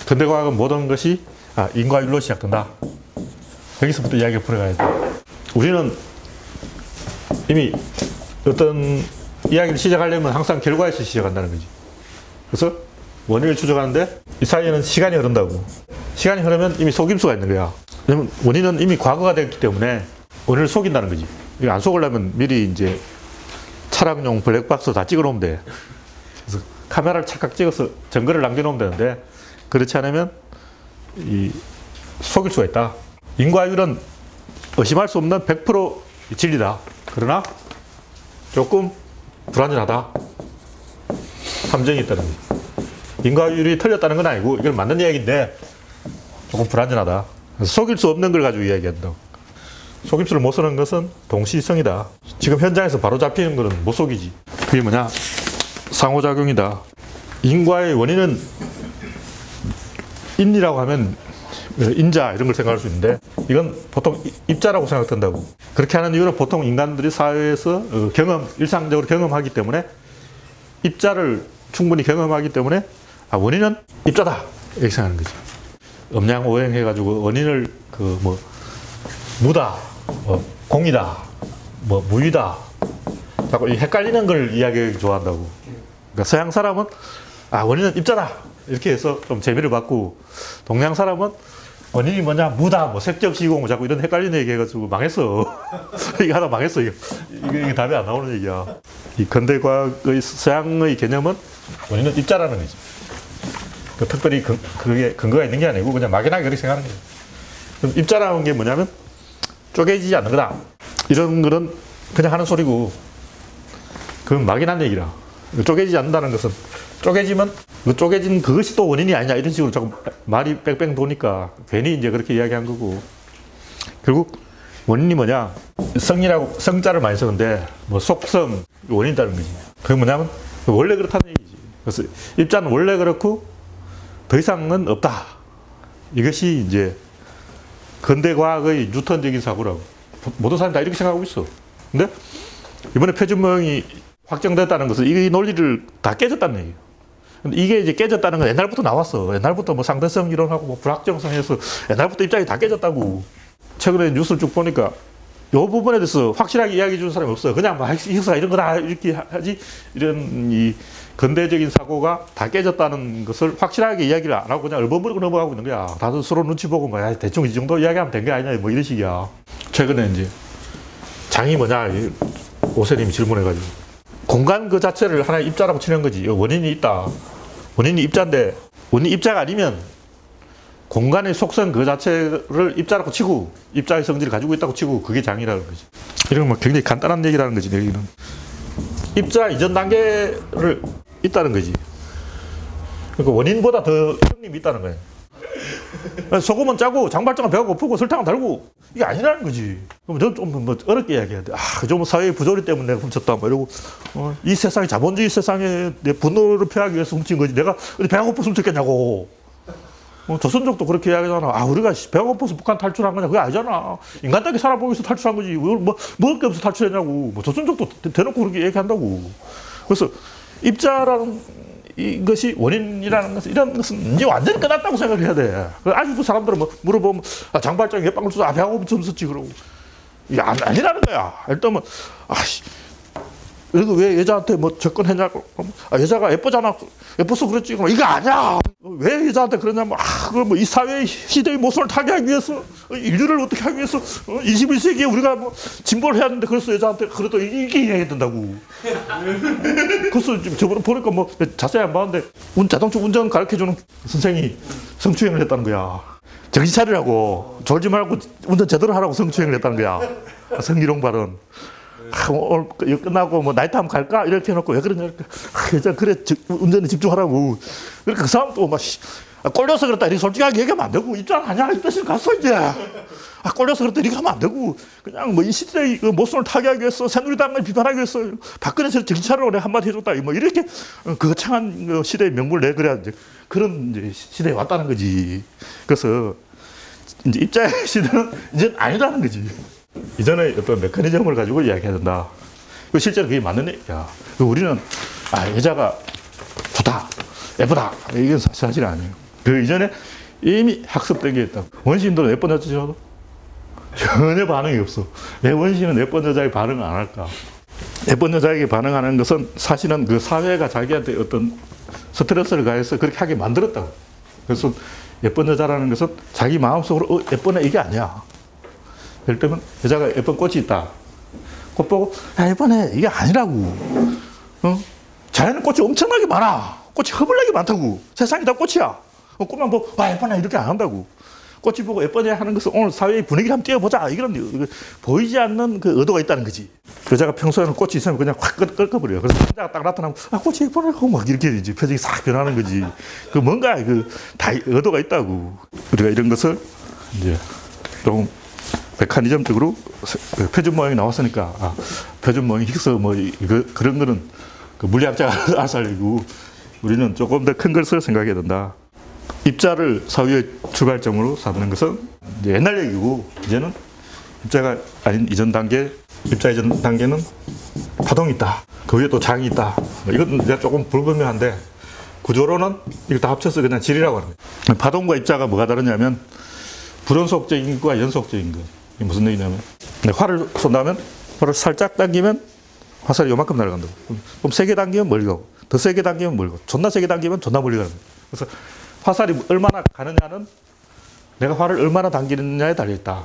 근대과학은 모든 것이 인과율로 시작된다. 여기서부터 이야기가 풀어가야 돼. 우리는 이미 어떤 이야기를 시작하려면 항상 결과에서 시작한다는 거지. 그래서 원인을 추적하는데 이 사이에는 시간이 흐른다고. 시간이 흐르면 이미 속임수가 있는 거야. 왜냐면 원인은 이미 과거가 됐기 때문에 원인을 속인다는 거지. 이거 안 속으려면 미리 이제 차량용 블랙박스 다 찍어 놓으면 돼. 그래서 카메라를 찰칵 찍어서 증거를 남겨놓으면 되는데 그렇지 않으면 속일 수가 있다. 인과율은 의심할 수 없는 100% 진리다. 그러나 조금 불안전하다. 함정이 있다는 거지. 인과율이 틀렸다는 건 아니고 이건 맞는 이야기인데 조금 불안전하다. 그래서 속일 수 없는 걸 가지고 이야기한다고. 속임수를 못 쓰는 것은 동시성이다. 지금 현장에서 바로 잡히는 것은 못 속이지. 그게 뭐냐? 상호작용이다. 인과의 원인은 인이라고 하면 인자 이런 걸 생각할 수 있는데 이건 보통 입자라고 생각된다고. 그렇게 하는 이유는 보통 인간들이 사회에서 일상적으로 경험하기 때문에 입자를 충분히 경험하기 때문에 원인은 입자다 이렇게 생각하는 거지. 음양오행 해가지고 원인을 무다, 공이다, 무위다 자꾸 헷갈리는 걸 이야기하기 좋아한다고. 그러니까 서양 사람은 원인은 입자다 이렇게 해서 좀 재미를 받고, 동양 사람은 원인이 뭐냐 무다, 색적시공 자꾸 이런 헷갈리는 얘기 해가지고 망했어. 이게 하나 망했어. 이게 답이 안 나오는 얘기야. 이 근대과학의 서양의 개념은 원인은 입자라는 거지. 특별히 그게 근거가 있는 게 아니고 그냥 막연하게 그렇게 생각하는 거예요. 그럼 입자라는 게 뭐냐면 쪼개지지 않는 거다. 이런 거는 그냥 하는 소리고 그건 막연한 얘기라. 쪼개지지 않는다는 것은 쪼개지면 쪼개진 그것이 또 원인이 아니냐 이런 식으로 자꾸 말이 뺑뺑 도니까 괜히 이제 그렇게 이야기한 거고, 결국 원인이 뭐냐, 성자를 많이 쓰는데 속성 원인이라는 거지. 그게 뭐냐면 원래 그렇다는 얘기지. 그래서 입자는 원래 그렇고 더 이상은 없다. 이것이 이제 근대과학의 뉴턴적인 사고라고. 모든 사람이 다 이렇게 생각하고 있어. 근데 이번에 표준모형이 확정됐다는 것은 이 논리를 다 깨졌다는 얘기예요. 근데 이게 이제 깨졌다는 건 옛날부터 나왔어. 옛날부터 상대성 이론하고 불확정성 해서 옛날부터 입장이 다 깨졌다고. 최근에 뉴스를 쭉 보니까 이 부분에 대해서 확실하게 이야기해 주는 사람이 없어요. 그냥 히그스가 이런 거다 이렇게 하지, 이런 이 근대적인 사고가 다 깨졌다는 것을 확실하게 이야기를 안 하고 그냥 얼버무리고 넘어가고 있는 거야. 다들 서로 눈치 보고 대충 이 정도 이야기하면 된 게 아니냐 이런 식이야. 최근에 이제 장이 뭐냐 오세님이 질문해가지고 공간 그 자체를 하나의 입자라고 치는 거지. 원인이 있다. 원인이 입자인데 원인이 입자가 아니면 공간의 속성 그 자체를 입자라고 치고 입자의 성질을 가지고 있다고 치고 그게 장이라는 거지. 이런 굉장히 간단한 얘기라는 거지. 내 얘기는 입자 이전 단계를 있다는 거지. 그러니까 원인보다 더 형님이 있다는 거예요. 소금은 짜고 장발장은 배가 고프고 설탕은 달고 이게 아니라는 거지. 그럼 저는 좀 어렵게 이야기해야 돼. 좀 사회의 부조리 때문에 내가 훔쳤다 이러고 이 세상에 자본주의 세상에 내 분노를 표하기 위해서 훔친 거지. 내가 배가 고파서 훔쳤겠냐고. 조선족도 그렇게 이야기하잖아. 우리가 배가 고파서 북한 탈출한 거냐. 그게 아니잖아. 인간 땅에 살아보기 위해서 탈출한 거지. 먹을 게 없어서 탈출했냐고. 조선족도 대놓고 그렇게 얘기한다고. 그래서 입자라는 이것이 원인이라는 것은, 이런 것은 이제 완전히 끝났다고 생각해야 돼. 아직도 사람들은 물어보면 장발장이 몇 방울 써서 배가 고파서 훔쳤지 그러고. 이게 아니라는 거야. 일단은 그래도 왜 여자한테 접근했냐고. 여자가 예쁘잖아. 예뻐서 그랬지. 그럼 이거 아니야. 왜 여자한테 그러냐면, 그걸 이 사회의 시대의 모순을 타개하기 위해서, 인류를 어떻게 하기 위해서, 21세기에 우리가 진보를 해야 되는데, 그래서 여자한테 그래도 이게 이야기 된다고. 그래서 저번에 보니까 자세히 안 봤는데, 자동차 운전 가르쳐주는 선생이 성추행을 했다는 거야. 정신 차리라고. 졸지 말고 운전 제대로 하라고 성추행을 했다는 거야. 성희롱 발언. 오늘 이거 끝나고 나이트 한번 갈까? 이렇게 해놓고 왜 그러냐. 그래, 운전에 집중하라고. 그러니까 그 사람도 꼴려서 그랬다. 이렇게 솔직하게 얘기하면 안 되고, 입장 아니야. 이 뜻을 갔어, 이제. 꼴려서 그랬다. 이렇게 하면 안 되고, 그냥 이 시대의 모순을 타개하기 위해서, 새누리당을 비판하기 위해서, 박근혜 정치차로 한마디 해줬다. 이렇게 거창한 시대의 명분을 내그래야 이제 그런 이제 시대에 왔다는 거지. 그래서 이제 입자의 시대는 이제 아니라는 거지. 이전에 어떤 메커니즘을 가지고 이야기해야 된다. 실제로 그게 맞는 얘기야. 우리는 여자가 좋다, 예쁘다 이건 사실 아니에요. 그 이전에 이미 학습된 게 있다. 원시인들은 예쁜 여자 쳐도 전혀 반응이 없어. 왜 원시인은 예쁜 여자에게 반응을 안 할까? 예쁜 여자에게 반응하는 것은 사실은 그 사회가 자기한테 어떤 스트레스를 가해서 그렇게 하게 만들었다고. 그래서 예쁜 여자라는 것은 자기 마음속으로 예쁘네 이게 아니야. 예를 들면 여자가 예쁜 꽃이 있다. 꽃 보고 야 예쁘네 이게 아니라고. 자연은 꽃이 엄청나게 많아. 꽃이 허블나게 많다고. 세상이 다 꽃이야. 꽃만 보고 와 예쁘네 이렇게 안 한다고. 꽃이 보고 예쁘네 하는 것은 오늘 사회의 분위기를 한번 띄워보자. 이런 보이지 않는 그 의도가 있다는 거지. 여자가 평소에는 꽃이 있으면 그냥 확 꺾어버려요. 그래서 남자가 딱 나타나면 아 꽃이 예쁘네 하고 막 이렇게 이제 표정이 싹 변하는 거지. 그 뭔가 다 의도가 있다고. 우리가 이런 것을 이제 좀 메커니즘적으로 표준 모형이 나왔으니까 표준 모형 힉스 뭐 그런 거는 그 물리학자가 알아서 알고 우리는 조금 더 큰 것을 생각해야 된다. 입자를 사유의 출발점으로 삼는 것은 이제 옛날 얘기고 이제는 입자가 아닌 이전 단계, 입자 이전 단계는 파동이 있다. 그 위에 또 장이 있다. 이건 이제 조금 불분명한데 구조로는 이걸 다 합쳐서 그냥 질이라고 하는 거예요. 파동과 입자가 뭐가 다르냐면 불연속적인 것과 연속적인 것. 이게 무슨 얘기냐면 활을 쏜다면 활을 살짝 당기면 화살이 요만큼 날아간다고. 그럼 세게 당기면 멀리 가고 더 세게 당기면 멀리 가고 존나 세게 당기면 존나 멀리 가는 거예요. 그래서 화살이 얼마나 가느냐는 내가 활을 얼마나 당기느냐에 달려있다.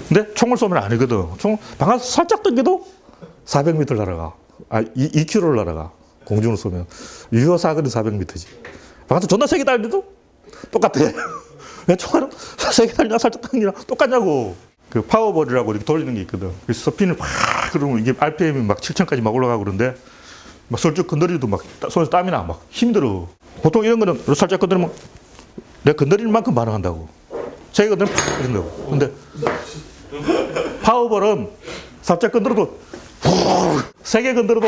근데 총을 쏘면 아니거든. 총 방아 살짝 당겨도 400m 날아가. 2km를 날아가. 공중을 쏘면. 유효 사거리 400m지. 방아도 존나 세게 달려도 똑같아. 왜 총알은 세게 달리나 살짝 당기나 똑같냐고. 그 파워볼이라고 이렇게 돌리는 게 있거든. 그래서 스핀을 팍 그러면 이게 RPM이 막 7,000까지 막 올라가고 그러는데 막 솔직 건드리도 막 손에서 땀이 나. 막 힘들어. 보통 이런 거는 살짝 건드리면 내가 건드리는 만큼 반응한다고. 세게 건드리면 팍 이런다고. 근데 파워볼은 살짝 건드려도 세게 건드려도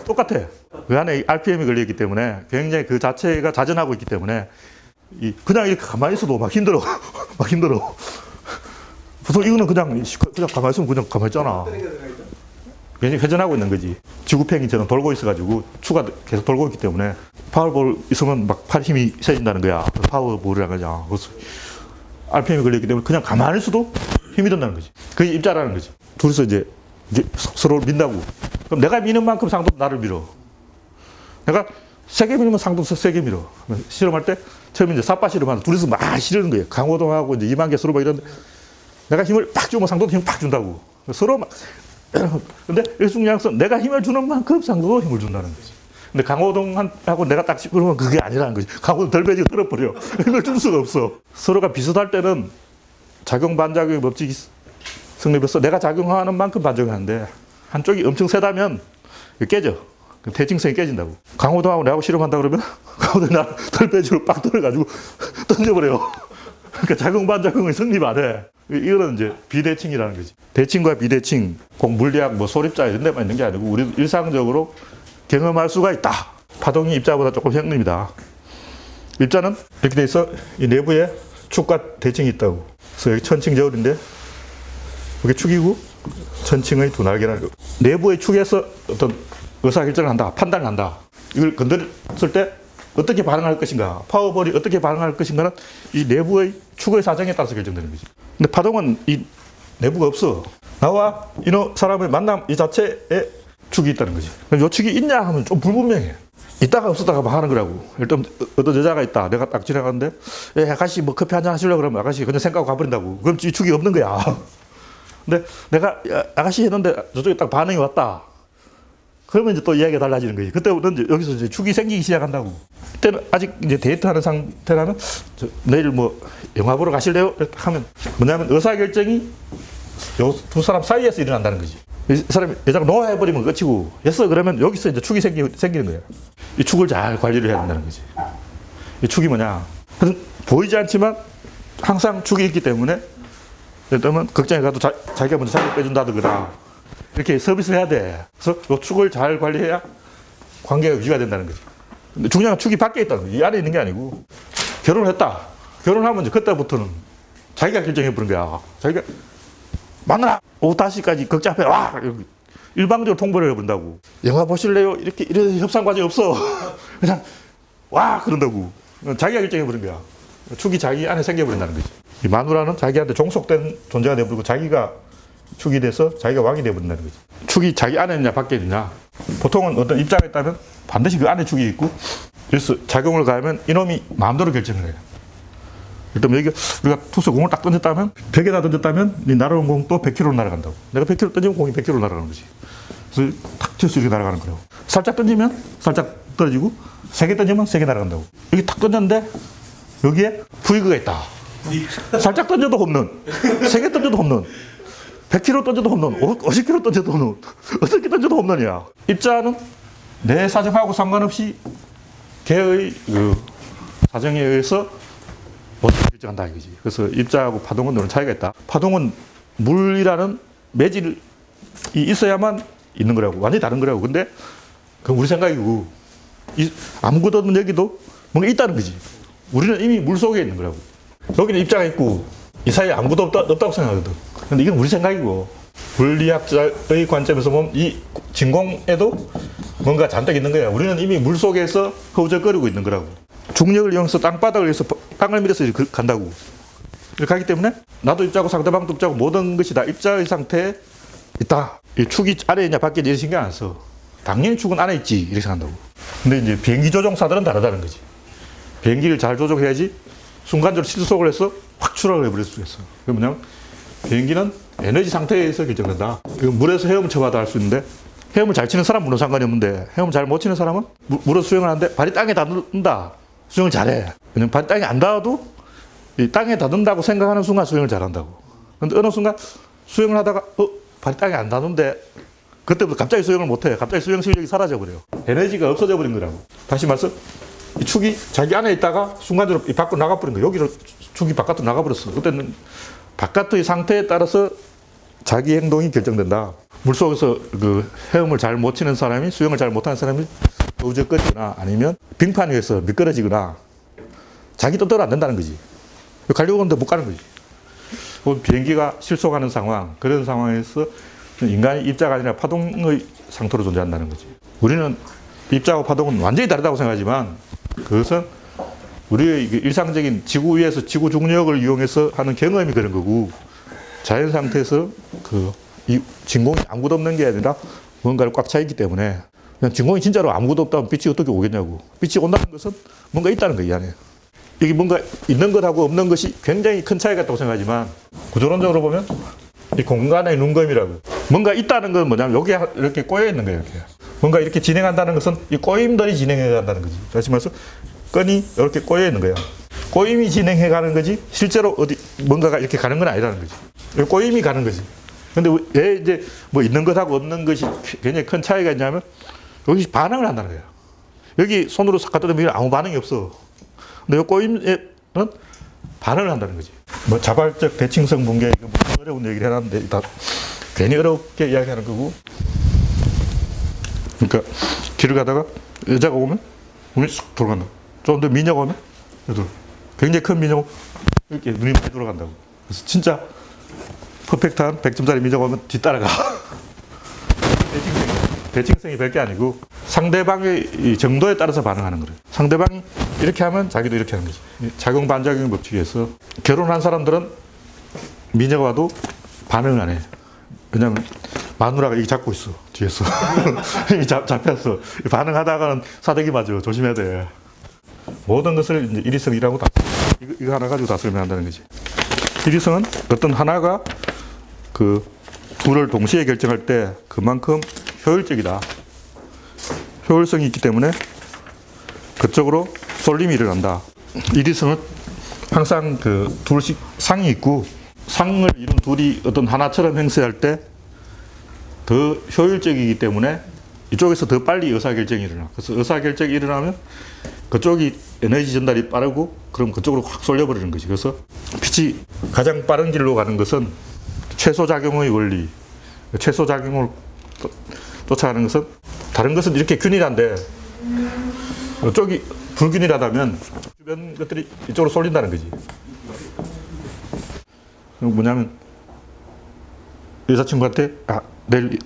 똑같아. 그 안에 RPM이 걸려있기 때문에 굉장히 그 자체가 자전하고 있기 때문에 그냥 이렇게 가만히 있어도 막 힘들어. 막 힘들어. 보통 이거는 그냥 가만히 있으면 그냥 가만히 있잖아. 굉장히 회전하고 있는 거지. 지구팽이처럼 돌고 있어가지고 추가 계속 돌고 있기 때문에 파워볼 있으면 막 팔 힘이 세진다는 거야. 파워볼이라는 거죠. 그래서 RPM이 걸려있기 때문에 그냥 가만히 있어도 힘이 든다는 거지. 그게 입자라는 거지. 둘이서 이제 서로 민다고. 그럼 내가 미는 만큼 상대도 나를 밀어. 내가 세게 밀면 상대도 세게 밀어. 실험할 때 처음에 이제 삿바 실험하는데 둘이서 막 실르는 거예요. 강호동하고 이제 이만개 서로 막 이런데 내가 힘을 팍 주면 상대도 힘을 팍 준다고. 서로 막 근데 일순양선 내가 힘을 주는 만큼 상대도 힘을 준다는 거지. 근데 강호동하고 내가 딱 그러면 그게 아니라는 거지. 강호동 덜배지고 떨어버려. 힘을 줄 수가 없어. 서로가 비슷할 때는 작용 반작용의 법칙이 성립해서 내가 작용하는 만큼 반작용하는데 한쪽이 엄청 세다면 깨져. 대칭성이 깨진다고. 강호동하고 내하고 실험한다 그러면 강호동이 나 덜배지고 빡 떨어가지고 던져버려. 그러니까 작용 반작용이 성립 안 해. 이거는 이제 비대칭이라는 거지. 대칭과 비대칭, 꼭 물리학, 뭐 소립자 이런 데만 있는 게 아니고 우리도 일상적으로 경험할 수가 있다. 파동이 입자보다 조금 형입니다. 입자는 이렇게 돼 있어. 이 내부에 축과 대칭이 있다고. 그래서 여기 천칭 저울인데 이게 축이고 천칭의 두 날개라는 거. 내부의 축에서 어떤 의사결정을 한다. 판단을 한다. 이걸 건드렸을 때 어떻게 반응할 것인가, 파워볼이 어떻게 반응할 것인가는 이 내부의 축의 사정에 따라서 결정되는 거지. 근데 파동은 이 내부가 없어. 나와 이 사람의 만남 이 자체에 축이 있다는 거지. 요 축이 있냐 하면 좀 불분명해. 있다가 없었다가 막 하는 거라고. 일단 어떤 여자가 있다. 내가 딱 지나가는데 아가씨 뭐 커피 한잔 하시려고 그러면 아가씨 그냥 생각하고 가버린다고. 그럼 이 축이 없는 거야. 근데 내가 아가씨 했는데 저쪽에 딱 반응이 왔다. 그러면 이제 또 이야기가 달라지는 거지. 그때부터 이제 여기서 이제 축이 생기기 시작한다고. 그때는 아직 이제 데이트하는 상태라면 내일 뭐 영화 보러 가실래요? 이렇게 하면 뭐냐면 의사결정이 요 두 사람 사이에서 일어난다는 거지. 이 사람이 여자가 노 해버리면 끝이고 yes 그러면 여기서 이제 축이 생기는 거예요. 이 축을 잘 관리를 해야 된다는 거지. 이 축이 뭐냐? 보이지 않지만 항상 축이 있기 때문에 예를 들면 극장에 가도 자기가 먼저 자리를 빼준다든가 이렇게 서비스를 해야 돼. 그래서 이 축을 잘 관리해야 관계가 유지가 된다는 거지. 근데 중요한 축이 밖에 있다는 거지. 이 안에 있는 게 아니고 결혼을 했다. 결혼하면 이제 그때부터는 자기가 결정해버린 거야. 자기가 만나라! 오후 5시까지 극장 앞에 와! 일방적으로 통보를 해버린다고. 영화 보실래요? 이런 협상 과정이 없어. 그냥 와! 그런다고. 자기가 결정해버린 거야. 축이 자기 안에 생겨버린다는 거지. 이 마누라는 자기한테 종속된 존재가 되어버리고 자기가 축이 돼서 자기가 왕이 되어버린다는 거지. 축이 자기 안에 있냐 밖에 있냐. 보통은 어떤 입장에 있다면 반드시 그 안에 축이 있고, 그래서 작용을 가하면 이놈이 마음대로 결정을 해요. 일단 우리가 투수 공을 딱 던졌다면, 벽에다 던졌다면 이 날아온 공 또 100km로 날아간다고. 내가 100km 던지면 공이 100km로 날아가는 거지. 그래서 탁 튀어서 이렇게 날아가는 거라고. 살짝 던지면 살짝 떨어지고, 세게 던지면 세게 날아간다고. 여기 탁 던졌는데 여기에 부이그가 있다. 살짝 던져도 홈런, 세게 던져도 홈런, 100km 던져도 홈런, 50km 던져도 홈런, 어떻게 던져도 홈런이야. 입자는 내 사정하고 상관없이 개의 그 사정에 의해서 모든 걸 결정한다 이거지. 그래서 입자하고 파동은 이런 차이가 있다. 파동은 물이라는 매질이 있어야만 있는 거라고. 완전히 다른 거라고. 근데 그건 우리 생각이고, 아무것도 없는 여기도 뭔가 있다는 거지. 우리는 이미 물 속에 있는 거라고. 여기는 입자가 있고 이 사이에 아무것도 없다고 생각하거든. 근데 이건 우리 생각이고, 물리학자의 관점에서 보면 이 진공에도 뭔가 잔뜩 있는 거야. 우리는 이미 물 속에서 허우적거리고 있는 거라고. 중력을 이용해서 땅바닥을 위해서 땅을 밀어서 이렇게 간다고. 이렇게 가기 때문에 나도 입자고 상대방도 입자고 모든 것이 다 입자의 상태에 있다. 이 축이 안에 있냐 밖에 있냐 신경 안 써. 당연히 축은 안에 있지 이렇게 생각한다고. 근데 이제 비행기 조종사들은 다르다는 거지. 비행기를 잘 조종해야지 순간적으로 실속을 해서 확 추락을 해버릴 수 있어. 그게 뭐냐면 비행기는 에너지 상태에서 결정된다. 물에서 헤엄을 쳐봐도 알 수 있는데, 헤엄을 잘 치는 사람은 물론 상관이 없는데 헤엄을 잘 못 치는 사람은 물에서 수영을 하는데 발이 땅에 닿는다. 수영을 잘해. 왜냐면 발이 땅에 안 닿아도 이 땅에 닿는다고 생각하는 순간 수영을 잘한다고. 근데 어느 순간 수영을 하다가 발이 땅에 안 닿는데 그때부터 갑자기 수영을 못해. 갑자기 수영 실력이 사라져버려요. 에너지가 없어져 버린 거라고. 다시 말해서 이 축이 자기 안에 있다가 순간적으로 밖으로 나가버린 거예요. 여기로 축이 바깥으로 나가버렸어. 그때는 바깥의 상태에 따라서 자기 행동이 결정된다. 물속에서 그 헤엄을 잘 못 치는 사람이, 수영을 잘 못하는 사람이 우적거리거나 아니면 빙판 위에서 미끄러지거나 자기 뜻대로 안 된다는 거지. 가려고 하는데 못 가는 거지. 비행기가 실속하는 상황, 그런 상황에서 인간이 입자가 아니라 파동의 상태로 존재한다는 거지. 우리는 입자하고 파동은 완전히 다르다고 생각하지만 그것은 우리의 일상적인 지구 위에서 지구 중력을 이용해서 하는 경험이 그런 거고, 자연 상태에서 이 진공이 아무것도 없는 게 아니라 뭔가를 꽉 차 있기 때문에, 그냥 진공이 진짜로 아무것도 없다면 빛이 어떻게 오겠냐고. 빛이 온다는 것은 뭔가 있다는 거야, 이 안에. 이게 뭔가 있는 것하고 없는 것이 굉장히 큰 차이가 있다고 생각하지만, 구조론적으로 보면 이 공간의 눈금이라고. 뭔가 있다는 건 뭐냐면 여기 이렇게 꼬여 있는 거예요, 이렇게. 뭔가 이렇게 진행한다는 것은 이 꼬임들이 진행해 간다는 거지. 다시 말해서 끈이 이렇게 꼬여 있는 거야. 꼬임이 진행해 가는 거지 실제로 어디 뭔가가 이렇게 가는 건 아니라는 거지. 꼬임이 가는 거지. 근데 왜 이제 뭐 있는 것하고 없는 것이 굉장히 큰 차이가 있냐면 여기 반응을 한다는 거야. 여기 손으로 싹 갖다 대면 아무 반응이 없어. 근데 이 꼬임에는 반응을 한다는 거지. 뭐 자발적 대칭성 붕괴, 이거 뭐 어려운 얘기를 해놨는데 다 괜히 어렵게 이야기하는 거고. 그러니까 길을 가다가 여자가 오면 눈이 쑥 돌아간다. 좀 더 미녀가 오면 여덟. 굉장히 큰 미녀가 이렇게 눈이 많이 돌아간다고. 그래서 진짜 퍼펙트한 100점짜리 미녀가 오면 뒤따라가. 대칭성이 별게 아니고 상대방의 이 정도에 따라서 반응하는 거예요. 상대방이 이렇게 하면 자기도 이렇게 하는 거지. 작용 반작용 법칙에서 결혼한 사람들은 미녀가 와도 반응을 안 해. 왜냐면 마누라가 이게 잡고 있어, 뒤에서. 이미 잡혔어. 반응하다가는 사대기 맞아. 조심해야 돼. 모든 것을 이제 일위성이라고 이거 하나 가지고 다 설명한다는 거지. 일위성은 어떤 하나가 그 둘을 동시에 결정할 때 그만큼 효율적이다. 효율성이 있기 때문에 그쪽으로 쏠림이 일어난다. 일위성은 항상 그 둘씩 상이 있고, 상을 이룬 둘이 어떤 하나처럼 행세할 때 더 효율적이기 때문에 이쪽에서 더 빨리 의사결정이 일어나. 그래서 의사결정이 일어나면 그쪽이 에너지 전달이 빠르고 그럼 그쪽으로 확 쏠려버리는 거지. 그래서 빛이 가장 빠른 길로 가는 것은 최소작용의 원리, 최소작용을 쫓아가는 것은, 다른 것은 이렇게 균일한데 이쪽이 불균일하다면 주변 것들이 이쪽으로 쏠린다는 거지. 뭐냐면 여자친구한테 내일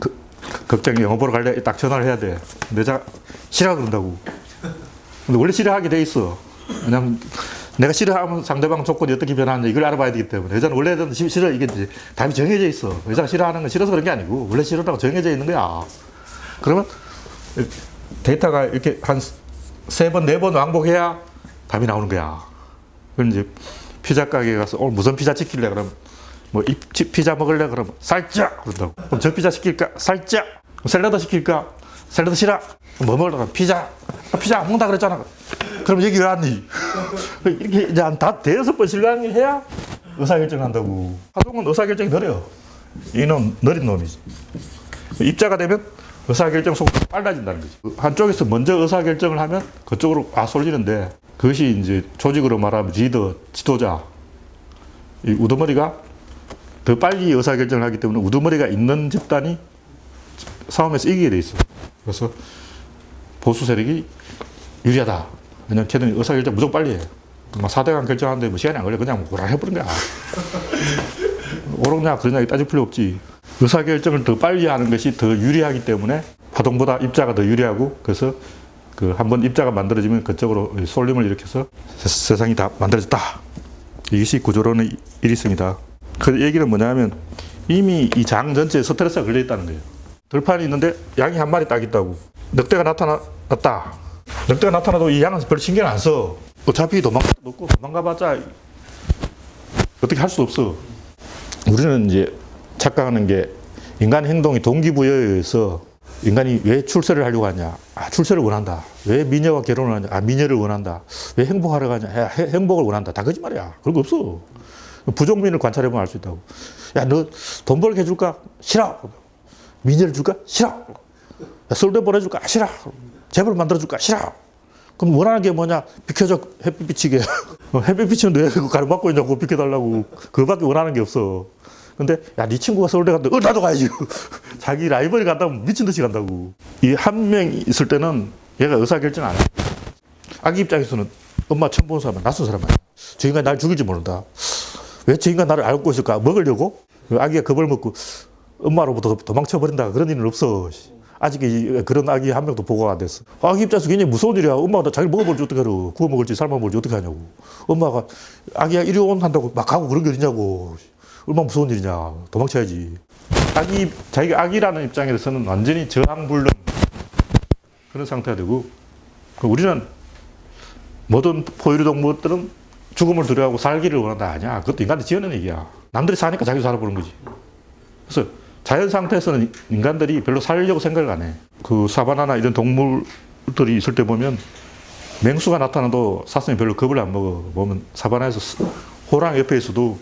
극장에 영화 보러 갈래? 딱 전화를 해야 돼. 근데 여자가 싫어 그런다고. 근데 원래 싫어하게 돼 있어. 왜냐면 내가 싫어하면 상대방 조건이 어떻게 변하는지 이걸 알아봐야 되기 때문에 여자는 원래는 싫어 이게 이제 답이 정해져 있어. 여자가 싫어하는 건 싫어서 그런 게 아니고 원래 싫어라고 정해져 있는 거야. 그러면 데이터가 이렇게 한 3번, 4번 왕복해야 답이 나오는 거야. 그럼 이제 피자 가게에 가서 오늘 무슨 피자 시킬래? 그러면 뭐 이 피자 먹을래? 그러면 살짝 그런다고. 그럼 저 피자 시킬까? 살짝. 샐러드 시킬까? 샐러드 싫어. 뭐 먹으려고? 피자. 피자 안 먹는다 그랬잖아. 그럼 여기 왜 왔니? 이렇게 이제 한 5번 실강을 해야 의사결정을 한다고. 하동은 의사결정이 느려. 이놈 느린 놈이지. 입자가 되면 의사결정 속도가 빨라진다는 거지. 한쪽에서 먼저 의사결정을 하면 그쪽으로 쏠리는데 그것이 이제 조직으로 말하면 리더, 지도자. 이 우두머리가 더 빨리 의사결정을 하기 때문에 우두머리가 있는 집단이 싸움에서 이기게 돼 있어. 그래서 보수 세력이 유리하다. 왜냐면 걔는 의사결정 무조건 빨리 해. 막 4대강 결정하는데 뭐 시간이 안 걸려. 그냥 뭐라 해버린 거야. 옳으냐 그러냐 따질 필요 없지. 의사결정을 더 빨리 하는 것이 더 유리하기 때문에 파동보다 입자가 더 유리하고 그래서 그 한번 입자가 만들어지면 그쪽으로 쏠림을 일으켜서 세상이 다 만들어졌다. 이것이 구조론의 일위성이다. 그 얘기는 뭐냐면 이미 이 장 전체에 스트레스가 걸려 있다는 거예요. 들판이 있는데 양이 한 마리 딱 있다고. 늑대가 나타났다. 늑대가 나타나도 이 양은 별로 신경 안 써. 어차피 도망갈 수도 없고 도망가봤자 어떻게 할 수 없어. 우리는 이제 착각하는 게 인간 행동이 동기부여에 의해서 인간이 왜 출세를 하려고 하냐. 출세를 원한다. 왜 미녀와 결혼을 하냐. 미녀를 원한다. 왜 행복하려고 하냐. 행복을 원한다. 다 거짓말이야. 그런 거 없어. 부족민을 관찰해보면 알 수 있다고. 야, 너 돈 벌게 해줄까? 싫어. 미녀를 줄까? 싫어. 야, 서울대 보내줄까? 싫어. 재벌 만들어줄까? 싫어. 그럼 원하는 게 뭐냐? 비켜줘. 햇빛 비치게. 햇빛 비치는데 왜 그거 가로막고 있냐고 비켜달라고. 그거밖에 원하는 게 없어. 근데 야, 네 친구가 서울대 간다. 나도 가야지. 자기 라이벌이 간다면 미친 듯이 간다고. 이 한 명 있을 때는 얘가 의사결정 안 해. 아기 입장에서는 엄마 처음 본 사람은 낯선 사람 아니야. 저 인간 날 죽일지 모른다. 왜 저 인간 나를 알고 있을까? 먹으려고? 아기가 겁을 먹고 엄마로부터 도망쳐버린다. 그런 일은 없어. 아직 그런 아기 한 명도 보고가 안 됐어. 아기 입장에서 굉장히 무서운 일이야. 엄마가 자기를 먹어볼지 어떻게 하려. 구워 먹을지 삶아 먹을지 어떻게 하냐고. 엄마가 아기야 이리 온 한다고 막 가고 그런 게 어디냐고. 얼마나 무서운 일이냐. 도망쳐야지. 자기가 아기라는 입장에서는 완전히 저항불능 그런 상태가 되고 우리는 모든 포유류 동물들은 죽음을 두려워하고 살기를 원한다. 아니야. 그것도 인간이 지어낸 얘기야. 남들이 사니까 자기도 살아보는 거지. 그래서 자연 상태에서는 인간들이 별로 살려고 생각을 안 해. 그 사바나나 이런 동물들이 있을 때 보면 맹수가 나타나도 사슴이 별로 겁을 안 먹어. 보면 사바나에서 호랑 옆에 있어도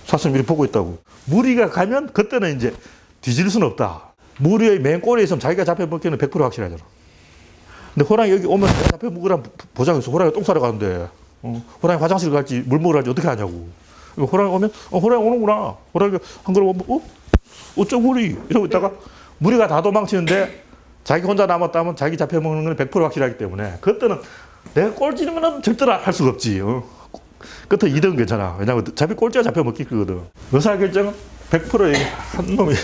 사슴이 이렇게 보고 있다고. 무리가 가면 그때는 이제 뒤질 수는 없다. 무리의 맨 꼬리에 있으면 자기가 잡혀먹기는 100% 확실하잖아. 근데 호랑이 여기 오면 내가 잡혀먹으란 보장이 있어. 호랑이가 똥 싸러 가는데 호랑이 화장실 갈지 물 먹으러 갈지 어떻게 하냐고. 호랑이 오면 호랑이 오는구나. 호랑이가 한 걸음 오면 어쩌 무리 이러고 있다가 무리가 다 도망치는데 자기 혼자 남았다면 자기 잡혀먹는 건 100% 확실하기 때문에 그때는 내가 꼴찌는 건 절대로 할 수가 없지. 끝에 2등 괜찮아. 왜냐하면 꼴찌가 잡혀먹기 거거든. 의사결정은 100%의 한 놈이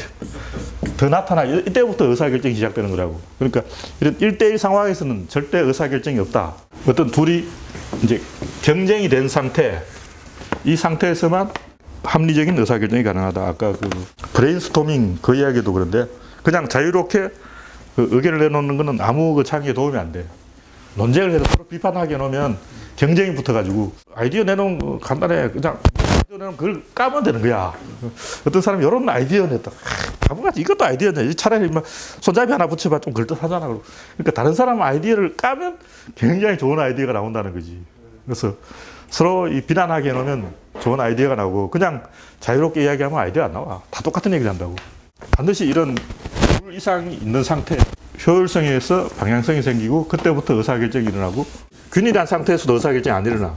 더 나타나. 이때부터 의사결정이 시작되는 거라고. 그러니까 이런 1대1 상황에서는 절대 의사결정이 없다. 어떤 둘이 이제 경쟁이 된 상태, 이 상태에서만 합리적인 의사결정이 가능하다. 아까 그 브레인스토밍 그 이야기도 그런데 그냥 자유롭게 그 의견을 내놓는 거는 아무 그 창의에 도움이 안 돼. 논쟁을 해서 서로 비판하게 놓으면 경쟁이 붙어가지고 아이디어 내놓은 거 간단해. 그냥 아이디어 내놓으면 그걸 까면 되는 거야. 어떤 사람이 이런 아이디어 냈다. 바보같이 이것도 아이디어냐. 차라리 손잡이 하나 붙여봐 좀 그럴듯하잖아. 그러니까 다른 사람 아이디어를 까면 굉장히 좋은 아이디어가 나온다는 거지. 그래서 서로 이 비난하게 해놓으면 좋은 아이디어가 나오고 그냥 자유롭게 이야기하면 아이디어 안 나와. 다 똑같은 얘기를 한다고. 반드시 이런 둘 이상이 있는 상태, 효율성에서 방향성이 생기고 그때부터 의사결정이 일어나고 균일한 상태에서도 의사결정이 안 일어나.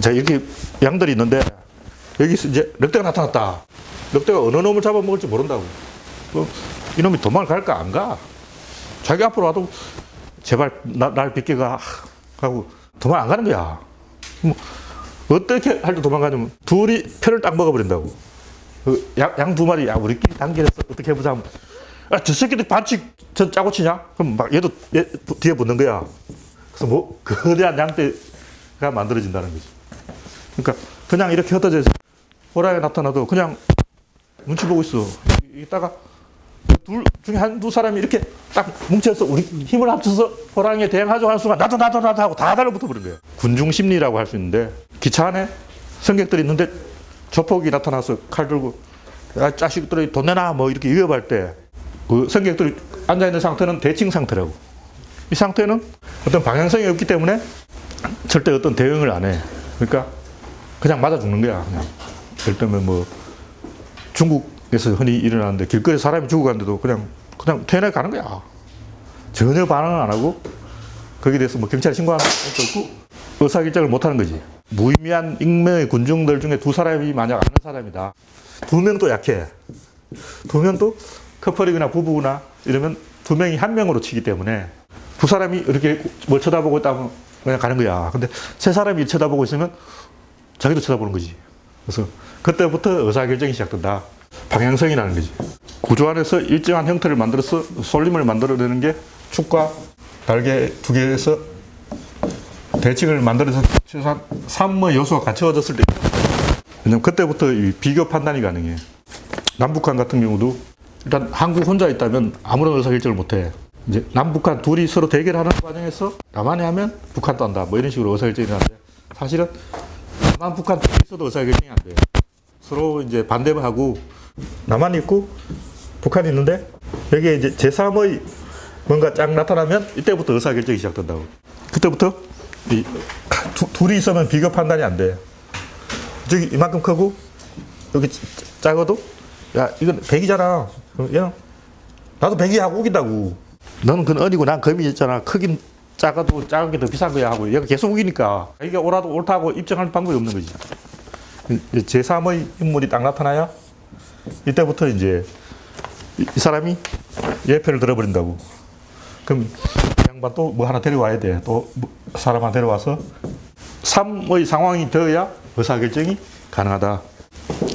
자, 이렇게 양들이 있는데 여기서 이제 늑대가 나타났다. 늑대가 어느 놈을 잡아먹을지 모른다고. 이놈이 도망을 갈까 안 가. 자기 앞으로 와도 제발 날 비켜가 하고 도망 안 가는 거야. 어떻게 할 때 도망가냐면 둘이 표를 딱 먹어버린다고. 양 두 마리, 야 우리끼리 단결해서 어떻게 해보자 하면 저 새끼들 반칙 짜고 치냐? 그럼 막 얘도 뒤에 붙는 거야. 그래서 거대한 양떼가 만들어진다는 거지. 그러니까 그냥 이렇게 흩어져 있어. 호랑이가 나타나도 그냥 눈치 보고 있어. 이따가 둘 중에 한두 사람이 이렇게 딱 뭉쳐서 우리 힘을 합쳐서 호랑이에 대응하죠 하는 순간 나도 하고 다 달라붙어 버린 거예요. 군중 심리라고 할 수 있는데 기차 안에 승객들이 있는데 조폭이 나타나서 칼 들고 야 자식들이 돈 내놔 뭐 이렇게 위협할 때 그 승객들이 앉아있는 상태는 대칭 상태라고. 이 상태는 어떤 방향성이 없기 때문에 절대 어떤 대응을 안 해. 그러니까 그냥 맞아 죽는 거야. 그냥. 예를 들면 뭐 중국에서 흔히 일어나는데 길거리에 사람이 죽어가는데도 그냥 퇴원해 가는 거야. 전혀 반응을 안 하고 거기에 대해서 뭐 경찰에 신고하는 것도 없고 의사결정을 못 하는 거지. 무의미한 익명의 군중들 중에 두 사람이 만약 아는 사람이다. 두 명도 약해. 두 명도 커플이거나 부부거나 이러면 두 명이 한 명으로 치기 때문에 두 사람이 이렇게 뭘 쳐다보고 있다면 그냥 가는 거야. 근데 세 사람이 쳐다보고 있으면 자기도 쳐다보는 거지. 그래서 그때부터 의사결정이 시작된다. 방향성이라는 거지. 구조 안에서 일정한 형태를 만들어서 쏠림을 만들어내는 게 축과 날개 두 개에서 대칭을 만들어서 최소한 3의 요소가 갖춰졌을 때 왜냐면 그때부터 이 비교 판단이 가능해. 남북한 같은 경우도 일단 한국 혼자 있다면 아무런 의사결정을 못해. 이제 남북한 둘이 서로 대결하는 과정에서 남한이 하면 북한도 한다. 뭐 이런 식으로 의사결정이 하는데 사실은 남한, 북한 둘이 있어도 의사결정이 안 돼. 서로 이제 반대하고 남한이 있고 북한이 있는데 여기에 이제 제3의 뭔가 쫙 나타나면 이때부터 의사결정이 시작된다고. 그때부터 둘이 있으면 비교 판단이 안 돼. 저기 이만큼 크고 여기 작아도 야 이건 100이잖아. 얘는 나도 100이 하고 우긴다고. 너는 그건 언이고 난 금이 있잖아. 크긴 작아도 작은 게 더 비싼 거야 하고 얘가 계속 우기니까 이게 옳다고 입증할 방법이 없는 거지. 제3의 인물이 딱 나타나야 이때부터 이제 이 사람이 예표를 들어버린다고. 그럼 이 양반 또 뭐 하나 데려와야 돼. 또 사람 하나 데려와서 3의 상황이 되어야 의사결정이 가능하다.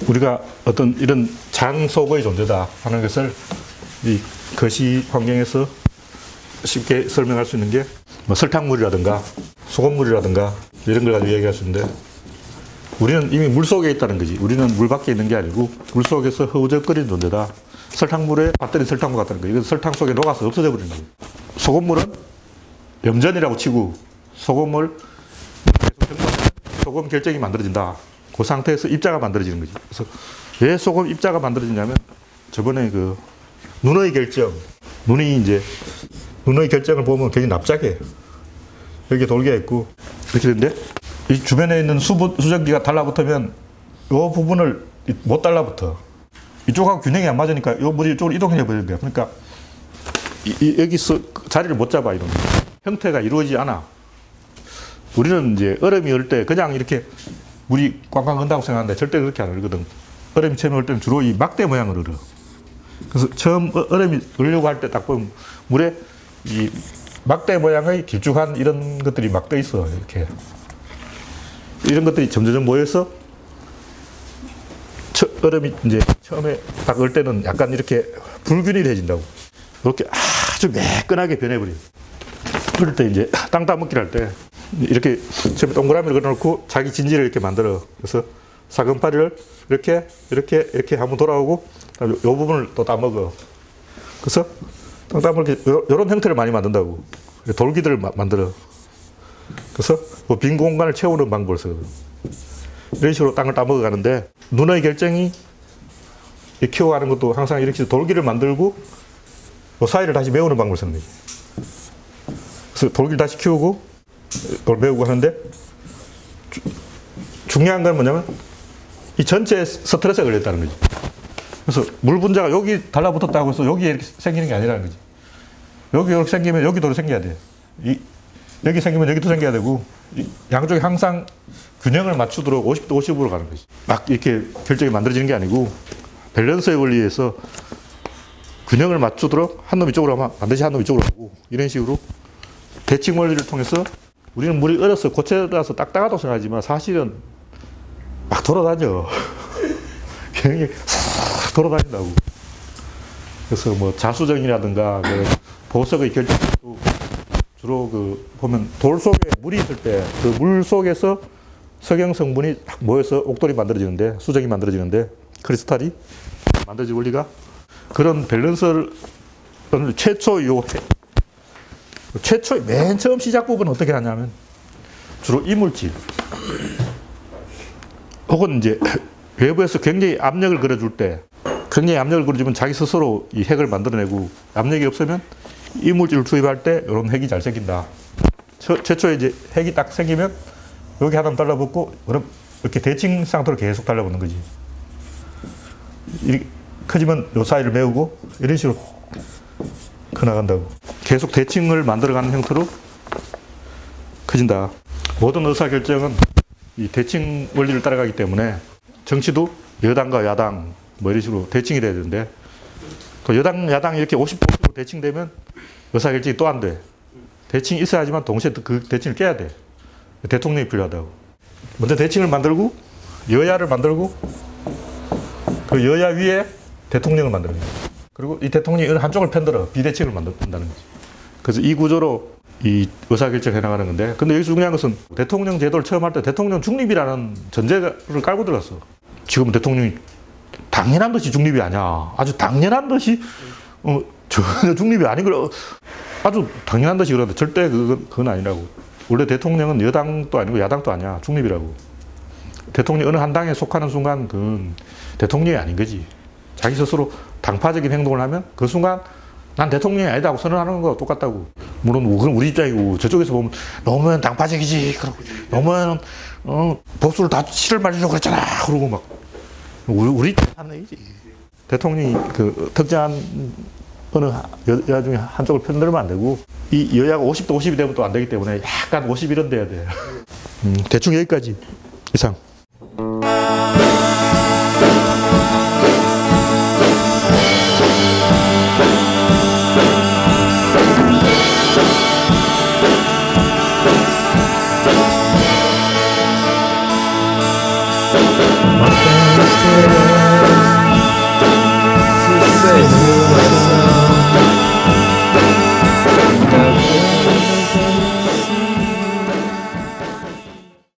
우리가 어떤 이런 장속의 존재다 하는 것을 이 거시 환경에서 쉽게 설명할 수 있는 게 뭐 설탕물이라든가 소금물이라든가 이런 걸 가지고 이야기할 수 있는데 우리는 이미 물 속에 있다는 거지. 우리는 물 밖에 있는 게 아니고 물 속에서 허우적거리는 존재다. 설탕물에 배터리 설탕물 같다는 거예요. 이건 설탕 속에 녹아서 없어져 버리는 거예요. 소금물은 염전이라고 치고 소금을 소금 결정이 만들어진다. 그 상태에서 입자가 만들어지는 거지. 그래서 왜 소금 입자가 만들어지냐면 저번에 그 눈의 결정, 눈의 결정을 보면 굉장히 납작해. 여기 돌기가 있고 이렇게 되는데 이 주변에 있는 수증기가 달라붙으면 이 부분을 못 달라붙어. 이쪽하고 균형이 안 맞으니까 이 물이 이쪽으로 이동해 버리는 거야. 그러니까 여기서 자리를 못 잡아. 이런 형태가 이루어지지 않아. 우리는 이제 얼음이 얼 때 그냥 이렇게 물이 꽝꽝 건다고 생각하는데 절대 그렇게 안 얼거든. 얼음이 처음에 얼 때는 주로 이 막대 모양을 얼어. 그래서 처음 얼음이 얼려고 할 때 딱 보면 물에 이 막대 모양의 길쭉한 이런 것들이 막 떠 있어. 이렇게. 이런 것들이 점점 모여서 얼음이 이제 처음에 딱 얼 때는 약간 이렇게 불균일해진다고. 이렇게 아주 매끈하게 변해버려. 그럴 때 이제 땅 따먹기를 할 때 이렇게 처음에 동그라미를 그려놓고 자기 진지를 이렇게 만들어. 그래서 사금파리를 이렇게 한번 돌아오고 이 부분을 또 따먹어. 그래서 땅 따먹기 이런 형태를 많이 만든다고. 돌기들을 만들어. 그래서 뭐 빈 공간을 채우는 방법을 쓰거든. 이런 식으로 땅을 따먹어 가는데 눈의 결정이 키워가는 것도 항상 이렇게 돌기를 만들고 그 사이를 다시 메우는 방법을 쓰는 거지. 그래서 돌기를 다시 키우고 그걸 메우고 하는데 중요한 건 뭐냐면 이 전체에 스트레스가 걸렸다는 거지. 그래서 물 분자가 여기 달라붙었다고 해서 여기에 이렇게 생기는 게 아니라는 거지. 여기 이렇게 생기면 여기도 생겨야 돼. 여기 생기면 여기도 생겨야 되고 양쪽이 항상 균형을 맞추도록 50도 50으로 가는 거지. 막 이렇게 결정이 만들어지는 게 아니고 밸런스의 원리에서 균형을 맞추도록 한 놈 이쪽으로 하면 반드시 한 놈 이쪽으로 가고 이런 식으로 대칭 원리를 통해서 우리는 물이 얼어서 고체라서 딱딱하다고 생각하지만 사실은 막 돌아다녀. 굉장히 싹 돌아다닌다고. 그래서 뭐 자수정이라든가 그 보석의 결정도 주로 그 보면 돌 속에 물이 있을 때 그 물 속에서 석영 성분이 모여서 옥돌이 만들어지는데, 수정이 만들어지는데, 크리스탈이 만들어질 원리가 그런 밸런스를 최초 맨 처음 시작 부분은 어떻게 하냐면 주로 이물질 혹은 이제 외부에서 굉장히 압력을 걸어줄 때, 굉장히 압력을 걸어주면 자기 스스로 이 핵을 만들어내고, 압력이 없으면 이물질을 투입할 때 이런 핵이 잘 생긴다. 최초에 이제 핵이 딱 생기면 여기 하나 달라붙고, 그럼 이렇게 대칭 상태로 계속 달라붙는 거지. 이렇게 커지면 요 사이를 메우고 이런 식으로 커나간다고. 계속 대칭을 만들어가는 형태로 커진다. 모든 의사결정은 이 대칭 원리를 따라가기 때문에 정치도 여당과 야당 뭐 이런 식으로 대칭이 돼야 되는데, 그 여당, 야당 이렇게 50-50으로 대칭되면 의사결정이 또 안 돼. 대칭이 있어야지만 동시에 그 대칭을 깨야 돼. 대통령이 필요하다고. 먼저 대칭을 만들고, 여야를 만들고, 그 여야 위에 대통령을 만드는 거야. 그리고 이 대통령이 어느 한쪽을 편들어 비대칭을 만든다는 거지. 그래서 이 구조로 이 의사결정을 해나가는 건데, 근데 여기서 중요한 것은 대통령 제도를 처음 할 때 대통령 중립이라는 전제를 깔고 들어갔어. 지금 대통령이 당연한 듯이 중립이 아니야. 아주 당연한 듯이 전혀 중립이 아닌 걸 아주 당연한 듯이 그러는데 절대 그건 아니라고. 원래 대통령은 여당도 아니고 야당도 아니야. 중립이라고. 대통령이 어느 한 당에 속하는 순간 그건 대통령이 아닌 거지. 자기 스스로 당파적인 행동을 하면 그 순간 난 대통령이 아니다 하고 선언하는 거와 똑같다고. 물론 그건 우리 입장이고, 저쪽에서 보면 너무는 당파적이지, 그러고 너무는 보수를 다 실을 말리려고 그랬잖아, 그러고 막 우리 입장 하는 얘기지. 대통령이 그 특정한 어느 여야 중에 한쪽을 편들면 안 되고, 이 여야가 50-50이 되면 또 안 되기 때문에 약간 51은 돼야 돼. 대충 여기까지 이상.